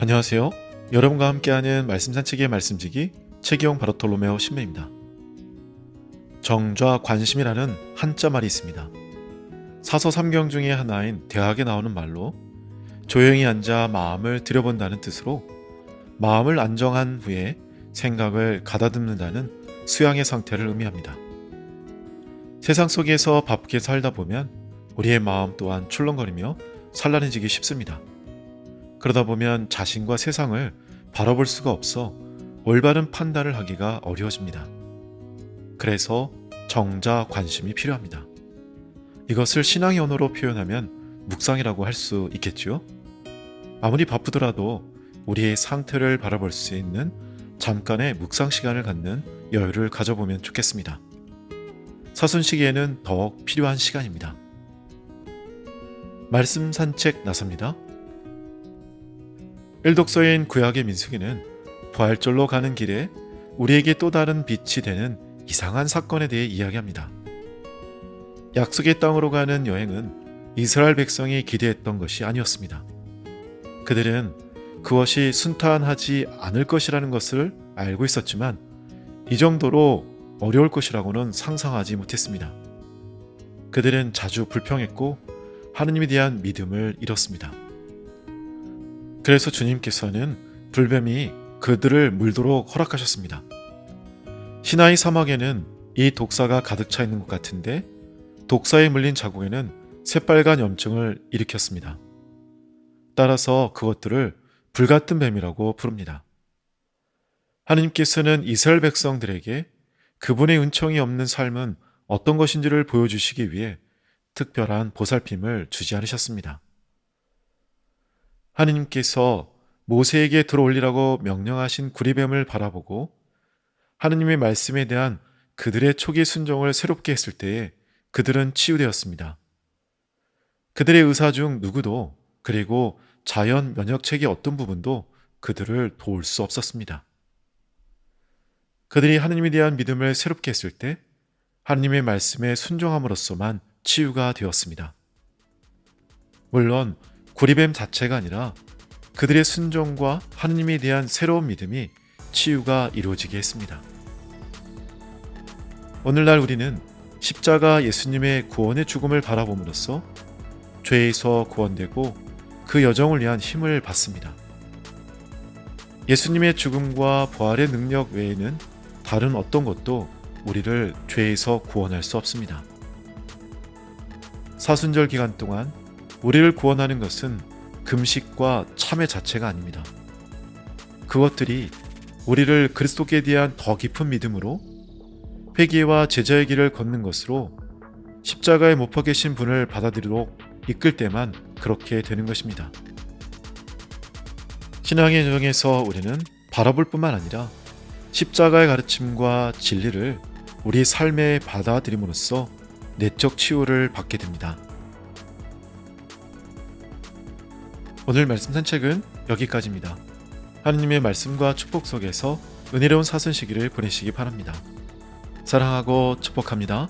안녕하세요. 여러분과 함께하는 말씀 산책의 말씀지기 최기영 바르톨로메오 신부입니다. 정좌 관심이라는 한자 말이 있습니다. 사서 삼경 중의 하나인 대학에 나오는 말로 조용히 앉아 마음을 들여본다는 뜻으로 마음을 안정한 후에 생각을 가다듬는다는 수양의 상태를 의미합니다. 세상 속에서 바쁘게 살다 보면 우리의 마음 또한 출렁거리며 산란해지기 쉽습니다. 그러다 보면 자신과 세상을 바라볼 수가 없어 올바른 판단을 하기가 어려워집니다. 그래서 정자 관심이 필요합니다. 이것을 신앙의 언어로 표현하면 묵상이라고 할 수 있겠지요? 아무리 바쁘더라도 우리의 상태를 바라볼 수 있는 잠깐의 묵상 시간을 갖는 여유를 가져보면 좋겠습니다. 사순시기에는 더욱 필요한 시간입니다. 말씀 산책 나섭니다. 일독서인 구약의 민수기는 부활절로 가는 길에 우리에게 또 다른 빛이 되는 이상한 사건에 대해 이야기합니다. 약속의 땅으로 가는 여행은 이스라엘 백성이 기대했던 것이 아니었습니다. 그들은 그것이 순탄하지 않을 것이라는 것을 알고 있었지만 이 정도로 어려울 것이라고는 상상하지 못했습니다. 그들은 자주 불평했고 하느님에 대한 믿음을 잃었습니다. 그래서 주님께서는 불뱀이 그들을 물도록 허락하셨습니다. 시나이 사막에는 이 독사가 가득 차 있는 것 같은데 독사에 물린 자국에는 새빨간 염증을 일으켰습니다. 따라서 그것들을 불같은 뱀이라고 부릅니다. 하느님께서는 이스라엘 백성들에게 그분의 은총이 없는 삶은 어떤 것인지를 보여주시기 위해 특별한 보살핌을 주지 않으셨습니다. 하느님께서 모세에게 들어올리라고 명령하신 구리뱀을 바라보고 하느님의 말씀에 대한 그들의 초기 순종을 새롭게 했을 때에 그들은 치유되었습니다. 그들의 의사 중 누구도 그리고 자연 면역체계의 어떤 부분도 그들을 도울 수 없었습니다. 그들이 하느님에 대한 믿음을 새롭게 했을 때 하느님의 말씀에 순종함으로써만 치유가 되었습니다. 물론 구리뱀 자체가 아니라 그들의 순종과 하느님에 대한 새로운 믿음이 치유가 이루어지게 했습니다. 오늘날 우리는 십자가 예수님의 구원의 죽음을 바라봄으로써 죄에서 구원되고 그 여정을 위한 힘을 받습니다. 예수님의 죽음과 부활의 능력 외에는 다른 어떤 것도 우리를 죄에서 구원할 수 없습니다. 사순절 기간 동안 우리를 구원하는 것은 금식과 참회 자체가 아닙니다. 그것들이 우리를 그리스도께 대한 더 깊은 믿음으로 회개와 제자의 길을 걷는 것으로 십자가에 못 박히신 분을 받아들이도록 이끌 때만 그렇게 되는 것입니다. 신앙의 여정에서 우리는 바라볼 뿐만 아니라 십자가의 가르침과 진리를 우리 삶에 받아들임으로써 내적 치유를 받게 됩니다. 오늘 말씀 산책은 여기까지입니다. 하느님의 말씀과 축복 속에서 은혜로운 사순 시기를 보내시기 바랍니다. 사랑하고 축복합니다.